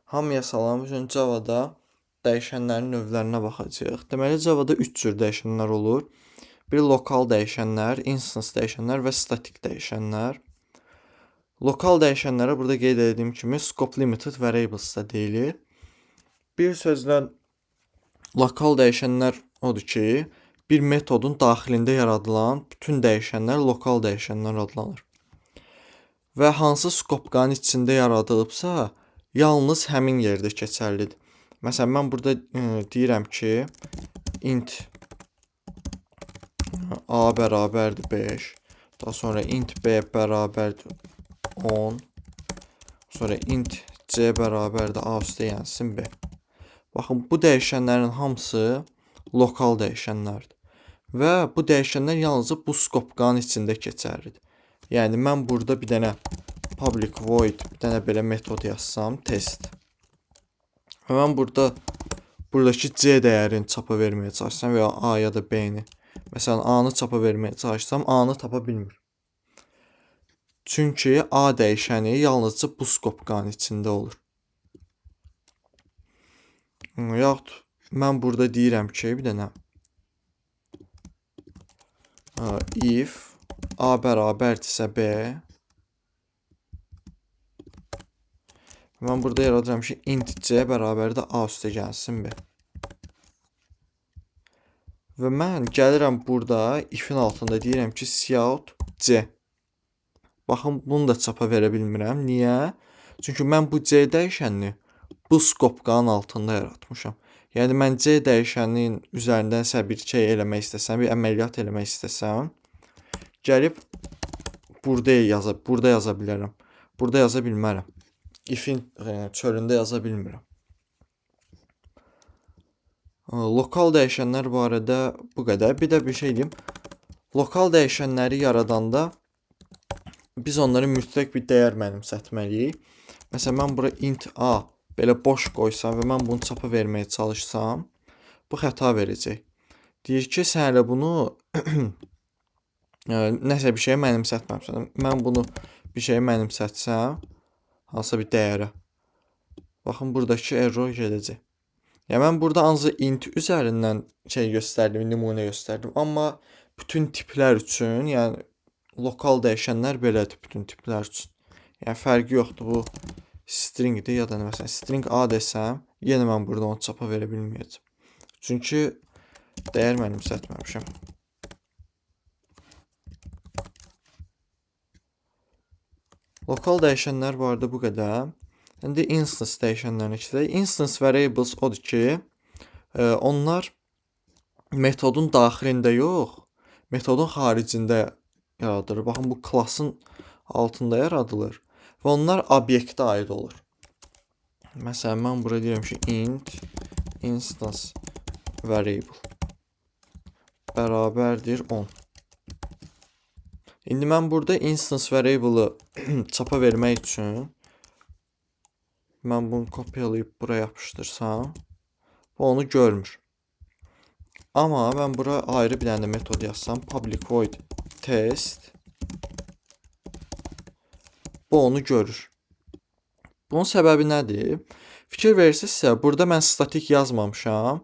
Hamıya salam. Bugün Java-da dəyişənlərin növlərinə baxacağıq. Deməli, Java-da 3 cür dəyişənlər olur. Bir lokal dəyişənlər, instance dəyişənlər və statik dəyişənlər. Lokal dəyişənlərə burada qeyd etdiyim kimi scope limited variables da deyilir. Bir sözlə lokal dəyişənlər odur ki, bir metodun daxilində yaradılan bütün dəyişənlər lokal dəyişənlər adlanır. Və hansı skopqanın içində yaradılıbsa, yalnız həmin yerdə keçərlidir. Məsələn, mən burada deyirəm ki, int a bərabərdir 5, daha sonra int b bərabərdir 10, sonra int c bərabərdir a üstə yəni b. Baxın, bu dəyişənlərin hamısı lokal dəyişənlərdir. Və bu dəyişənlər yalnızca bu skopqanın içində keçərlidir. Yəni, mən burada bir dənə public void, bir dənə belə metod yazsam, test. Və mən buradakı C dəyərini çapa verməyə çalışsam və ya A ya da B-ni. Məsələn, A-nı çapa verməyə çalışsam, A-nı tapa bilmir. Çünki A dəyişəni yalnızca bu skopqanın içində olur. Yaxud mən burada deyirəm ki, bir dənə if A bərabərdirsə B, mən burada yaradıram ki, int C bərabərdir A üstə gəlsin B. Və mən gəlirəm burada if-in altında deyirəm ki, cout C. Baxın, bunu da çapa verə bilmirəm. Niyə? Çünki mən bu C dəyişənini bu skopqanın altında yaratmışam. Yəni, mən C dəyişəninin üzərindənsə bir şey eləmək istəsəm, bir əməliyyat eləmək istəsəm, gəlib burada yaza bilərəm. Burada yaza bilmərəm. If-in çölündə yaza bilmirəm. Lokal dəyişənlər barədə bu qədər. Bir də bir şey deyim. Lokal dəyişənləri yaradanda biz onlara mütləq bir dəyər mənimsətməliyik. Məsələn, mən bura int a belə boş qoysam və mən bunu çapa verməyə çalışsam, bu xəta verəcək. Deyir ki, sən elə bunu nəsə bir şeyə mənimsətməmsən. Mən bunu bir şeyə mənimsətsəm, hansısa bir dəyərə. Baxın, buradakı error gedəcək. Yəni, mən burada ancaq int üzərindən şey göstərdim, nümunə göstərdim. Amma bütün tiplər üçün, yəni lokal dəyişənlər belədir bütün tiplər üçün. Yəni, fərqi yoxdur. Bu stringdir ya da məsələn, string A desəm, yenə mən burada onu çapa verə bilməyəcəm. Çünki dəyər mənimsətməmişəm. Lokal dəyişənlər barədə bu qədər. İndi instance dəyişənlərinə keçək. Instance variables odur ki, onlar metodun daxilində yox, metodun xaricində yaradılır. Baxın, bu klassın altında yaradılır və onlar obyektə aid olur. Məsələn, mən burada deyirəm ki, int instance variable bərabərdir 10. İndi mən burada instance variable-ı çapa vermək üçün mən bunu kopyalayıb buraya yapışdırsam, bu onu görmür. Amma mən bura ayrı bir dənə metod yazsam, public void test, bu onu görür. Bunun səbəbi nədir? Fikir verirsinizsə, burada mən statik yazmamışam,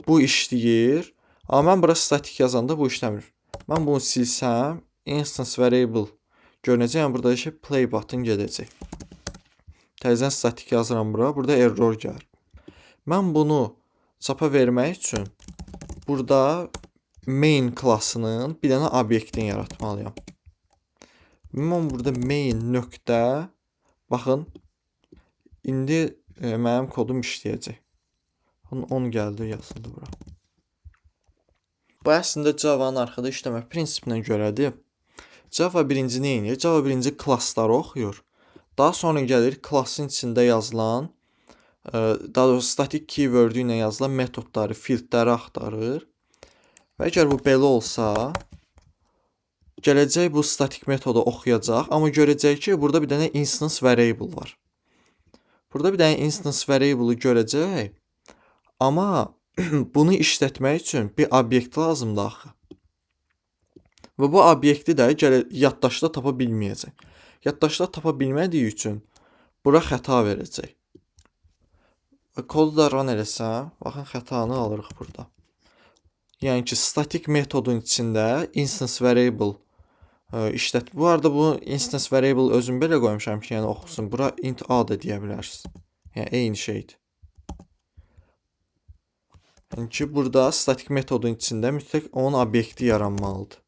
bu işləyir, amma mən bura statik yazanda bu işləmir. Mən bunu silsəm, instance variable görünəcək, yəni burada ki, play button gedəcək. Təzədən statik yazıram bura, burada error gəlir. Mən bunu çapa vermək üçün burada main klassının bir dənə obyektin yaratmalıyam. Mən burada main nöqtə, baxın, indi mənim kodum işləyəcək. 10 gəldi, yazıldı bura. Bu əslində Java-nın arxada işləmə prinsipinə görədir. Java birinci nə edir? Java birinci klassları oxuyur. Daha sonra gəlir klassın içində yazılan, daha doğrusu statik keyword-ü ilə yazılan metodları, filtrləri axtarır. Və əgər bu belə olsa, gələcək bu statik metodu oxuyacaq, amma görəcək ki, burada bir dənə instance variable var. Burada bir dənə instance variable-ı görəcək, amma bunu işlətmək üçün bir obyekt lazımdır axı. Və bu obyekti də yaddaşda tapa bilməyəcək. Yaddaşda tapa bilmədiyi üçün bura xəta verəcək. Kodu da run eləsəm, baxın xətanı alırıq burada. Yəni ki, statik metodun içində instance variable işlət. Bu arada bu instance variable özüm belə qoymuşam ki, yəni oxusun. Bura int a da deyə bilərsiniz. Yəni eyni şeydir. Yəni ki, burada statik metodun içində mütləq onun obyekti yaranmalıdır.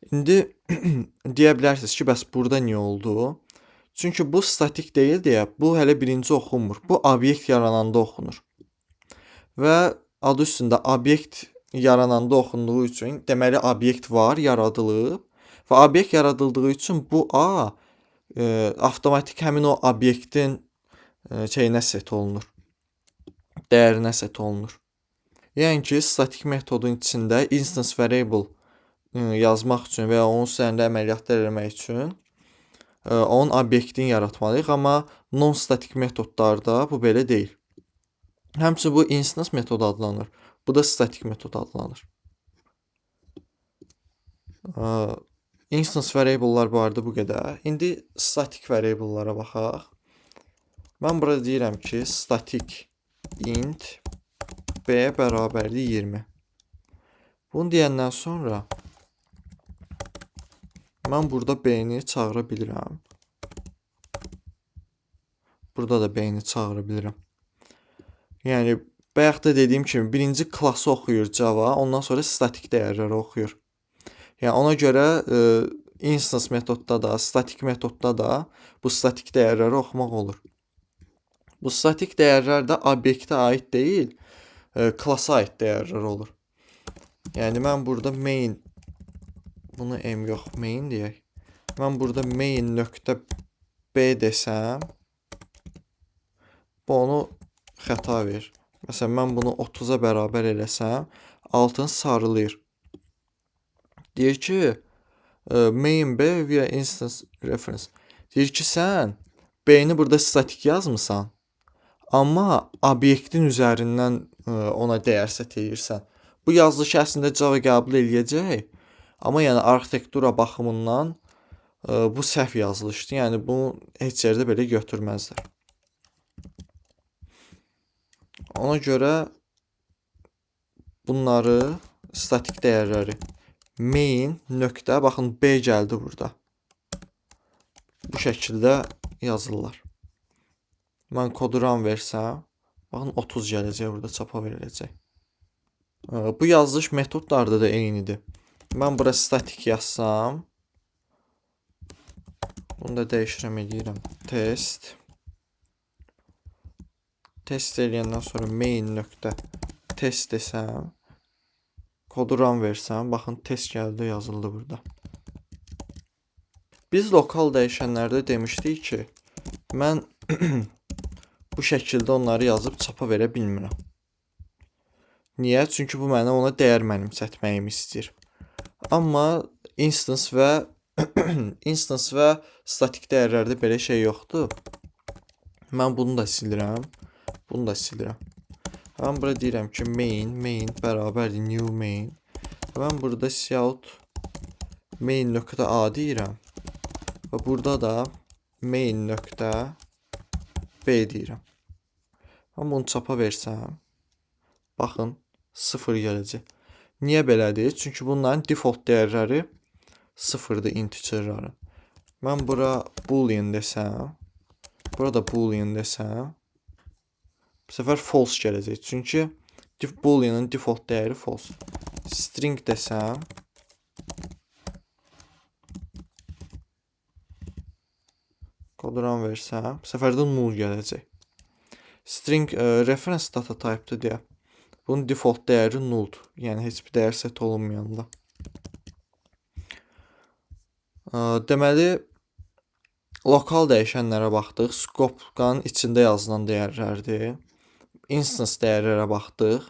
İndi deyə bilərsiniz ki, bəs burada niyə oldu? Çünki bu statik deyil deyə, bu hələ birinci oxunmur. Bu obyekt yarananda oxunur. Və adı üstündə obyekt yarananda oxunduğu üçün, deməli obyekt var, yaradılıb və obyekt yaradıldığı üçün bu A avtomatik həmin o obyektin şeyinə set olunur. Dəyərinə set olunur. Yəni ki, statik metodun içində instance variable yazmaq üçün və ya onun üzərində əməliyyatlar eləmək üçün onun obyektini yaratmalıyıq, amma non-statik metodlarda bu belə deyil. Həmçinin bu instance metodu adlanır. Bu da statik metod adlanır. Instance variable'lar bu arada bu qədər. İndi statik variable'lara baxaq. Mən burada deyirəm ki, static int b bərabərdir 20. Bunu deyəndən sonra mən burada b-ni çağıra bilirəm. Burada da b-ni çağıra bilirəm. Yəni, bayaq da dediyim kimi, birinci klası oxuyur Java, ondan sonra statik dəyərləri oxuyur. Yəni, ona görə instance metodda da, statik metodda da bu statik dəyərləri oxumaq olur. Bu statik dəyərlər də obyektə aid deyil, klasa aid dəyərlər olur. Yəni, mən burada main, bunu m yox, main deyək. Mən burada main nöqtə b desəm, bu onu xəta verir. Məsələn, mən bunu 30-a bərabər eləsəm, altın sarılayır. Deyir ki, main b via instance reference. Deyir ki, sən b-ni burada statik yazmısan, amma obyektin üzərindən ona dəyər set edirsən. Bu yazılış əslində Java qəbul eləyəcək, amma yəni arxitektura baxımından bu səhv yazılışdır. Yəni, bunu heç yerdə belə götürməzlər. Ona görə bunları, statik dəyərləri main nöqtə, baxın b gəldi burada. Bu şəkildə yazırlar. Mən kodu run versəm, baxın 30 gələcək, burada çapa veriləcək. Bu yazılış metodlarda da eynidir. Mən bura statik yazsam, bunu da dəyişirəm edirəm. Test. Test eləyəndən sonra main nöqtə test desəm, kodu run versəm, baxın test gəldi, yazıldı burada. Biz lokal dəyişənlərdə demişdik ki, mən bu şəkildə onları yazıb çapa verə bilmirəm. Niyə? Çünki bu mənə ona dəyər mənimsətməyimi istəyir. Amma instance və statik dəyərlərdə belə şey yoxdur. Mən bunu da silirəm. Bunu da silirəm. Mən burada deyirəm ki, main bərabərdir new main. Mən burada cout main nöqtə a deyirəm. Və burada da main nöqtə b deyirəm. Mən bunu çapa versəm, baxın, 0 gələcək. Niyə belədir? Çünki bunların default dəyərləri 0-dır integerlərin. Mən bura boolean desəm, burada boolean desəm, bu səfər false gələcək. Çünki booleanın default dəyəri false. String desəm, kodu run versəm, bu səfər də null gələcək. String reference data type'dır deyə. Bunun default dəyəri nulldur. Yəni, heç bir dəyər set olunmayanda. Deməli, lokal dəyişənlərə baxdıq. Scope-qanın içində yazılan dəyərlərdir. Instance dəyərlərə baxdıq.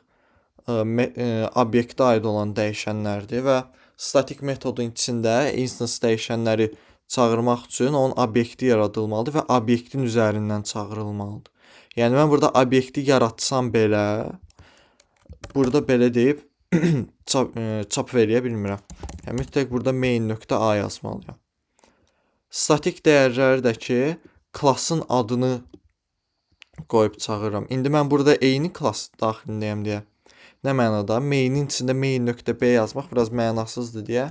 Obyektə aid olan dəyişənlərdir və statik metodun içində instance dəyişənləri çağırmaq üçün onun obyekti yaradılmalıdır və obyektin üzərindən çağırılmalıdır. Yəni, mən burada obyekti yaratsam belə, burada belə deyib, çap veriyə bilmirəm. Yəni mütləq burada main.a yazmalıyam. Statik dəyərlərdəki klassın adını qoyub çağırıram. İndi mən burada eyni klass daxilindəyəm deyə. Nə mənada? Mainin içində main.b yazmaq biraz mənasızdır deyə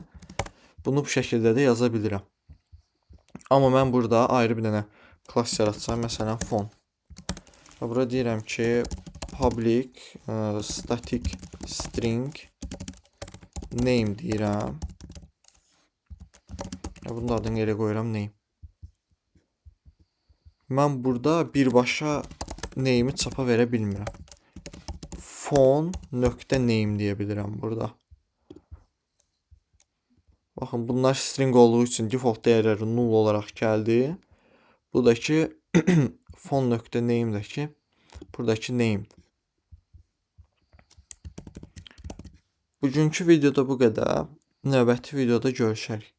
bunu bu şəkildə də yaza bilirəm. Amma mən burada ayrı bir dənə klass yaratacağam. Məsələn, fon. Və bura deyirəm ki, public static string name deyirəm. Bunun adını elə qoyuram name. Mən burada birbaşa name'i çapa verə bilmirəm. Phone.name deyə bilirəm burada. Baxın, bunlar string olduğu üçün default dəyərləri null olaraq gəldi. Bu da ki phone.name-dəki buradakı name. Bugünkü videoda bu qədər. Növbəti videoda görüşərik.